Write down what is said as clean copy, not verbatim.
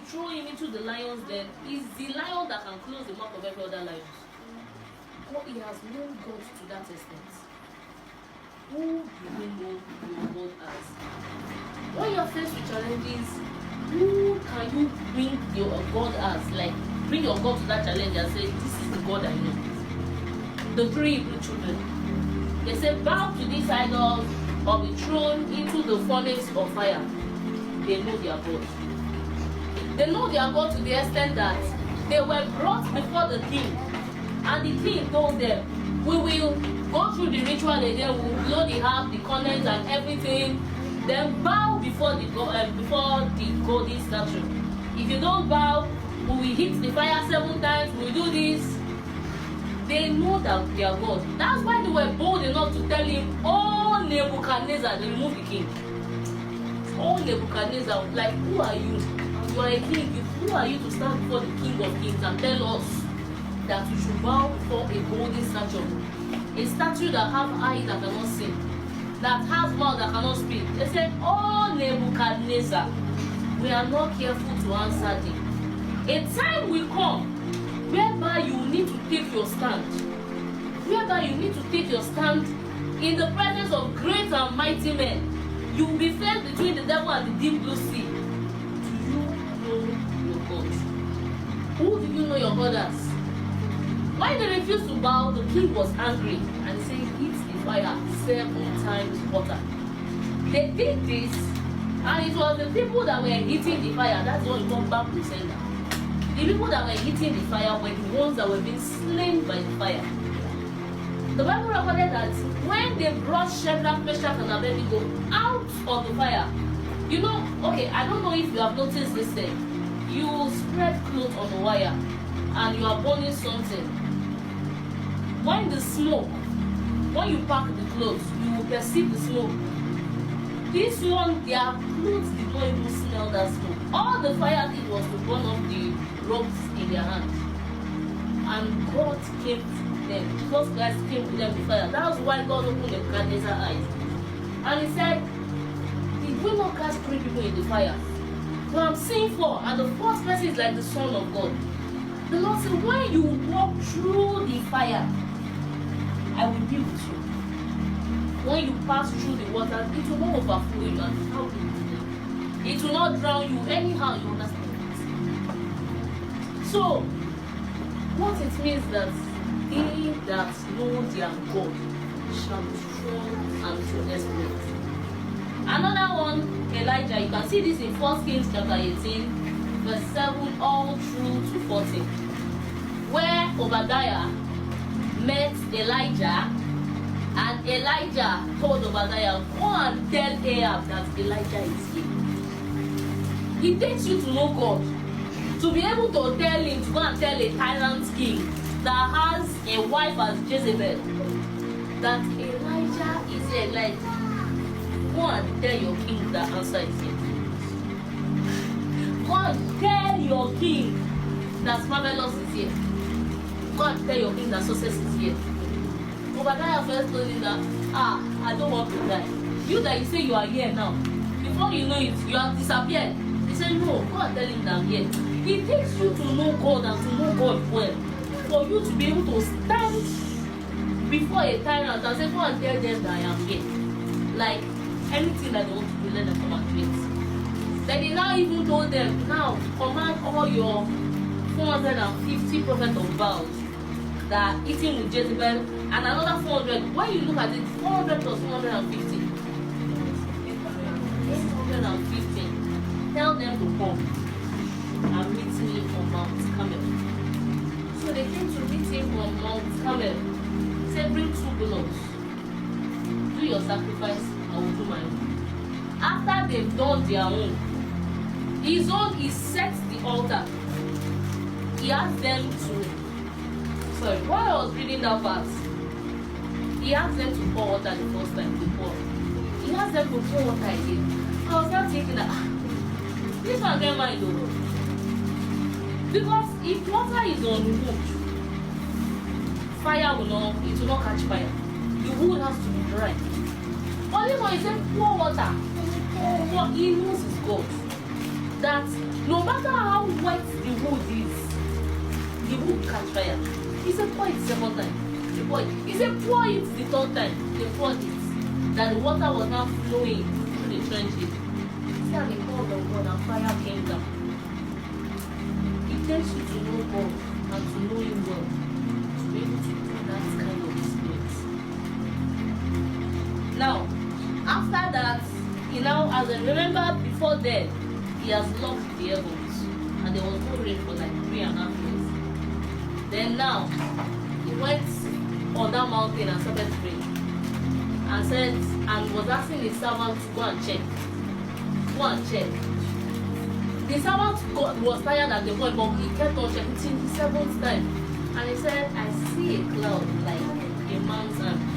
throw him into the lion's den, is the lion that can close the mouth of every other lion. But he has known God to that extent. Who do you know your God as? When you are faced with challenges, who can you bring your God as? Like, bring your God to that challenge and say, this is the God I know. The 3 Hebrew children, they said, bow to this idol or be thrown into the furnace of fire. They know their God. They know their God to the extent that they were brought before the king, and the king told them, we will go through the ritual again, we will blow the harp, the cornets and everything, then bow before the golden statue. If you don't bow, we will hit the fire 7 times, we will do this. They know that they are God. That's why they were bold enough to tell him, oh Nebuchadnezzar, they removed the king. Oh Nebuchadnezzar, like, who are you? You are a king. Who are you to stand before the King of Kings and tell us that we should bow before a golden statue? A statue that has eyes that cannot see, that has mouth that cannot speak. They said, oh Nebuchadnezzar, we are not careful to answer thee. A time will come whereby you need to take your stand. Whereby you need to take your stand in the presence of great and mighty men. You will be faced between the devil and the deep blue sea. Do you know your God? Who do you know your God as? When they refused to bow, the king was angry and he said, hit the fire 7 times hotter. They did this, and it was the people that were hitting the fire. That's what we call back to sender. The people that were hitting the fire were the ones that were being slain by the fire. The Bible recorded that when they brought Shadrach, Meshach, and Abednego out of the fire, you know, okay, I don't know if you have noticed this thing. You spread clothes on the wire and you are burning something. When the smoke, when you pack the clothes, you will perceive the smoke. This one, their clothes did not even smell that smoke. All the fire did was to burn off the ropes in their hands. And God came to them. Jesus Christ came to them with fire. That was why God opened Nebuchadnezzar's eyes. And he said, did we not cast 3 people in the fire? So I'm seeing 4, and the 4th person is like the Son of God. The Lord said, when you walk through the fire, I will be with you. When you pass through the water, it will not overflow you. And how do you do it? It will not drown you. Anyhow, you understand it. So, what it means that they that know their God shall be strong and to exploit. Another one, Elijah. You can see this in 1 Kings chapter 18, verse 7 all through to 14, where Obadiah met Elijah, and Elijah told Obadiah, go and tell Ahab that Elijah is here. It takes you to know God to be able to tell him to go and tell a tyrant king that has a wife as Jezebel that Elijah is here. Like, go and tell your king that answer is here. Go and tell your king that marvelous is here. Go and tell your king that success is here. Obadiah first told him that, I don't want to die. You that you say you are here now, before you know it, you have disappeared. He said, no, go and tell him that I'm here. It takes you to know God and to know God well, for you to be able to stand before a tyrant and say, go and tell them that I am here. Like, anything that they want to do, let them come and do it. Then he now even told them, now command all your 450 prophets of Baal that are eating with Jezebel, and another 400. When you look at it, 400 plus 450. 850. Tell them to come and meet me on Mount Carmel. So they came to meet him on Mount Carmel. He said, bring 2 bullocks. Do your sacrifice, I will do mine. After they've done their own, his own, he sets the altar. He asked them to, while I was reading that verse, he asked them to pour water the first time to pour. He asked them to pour water again. I was not thinking that, this one get mind though. Because if water is on wood, fire will not catch fire. The wood has to be dry. But this one, he said pour water. For he knows his God. that no matter how wet the wood is, the wood catch fire. He said pour it the second time. They pour it. He said pour it the third time. They poured it. That the water was now flowing through the trenches. He said they poured on God and fire came down. It takes you to know God and to know Him well to be able to do that kind of experience. Now, after that, he now, as I remember before then, he has locked the heavens and there was no rain for like 3.5 years. Then now, he went on that mountain and started praying and said, and was asking his servant to go and check. Go and check. The servant was tired at the point, but he kept on checking till the 7th time. And he said, I see a cloud like a man's hand.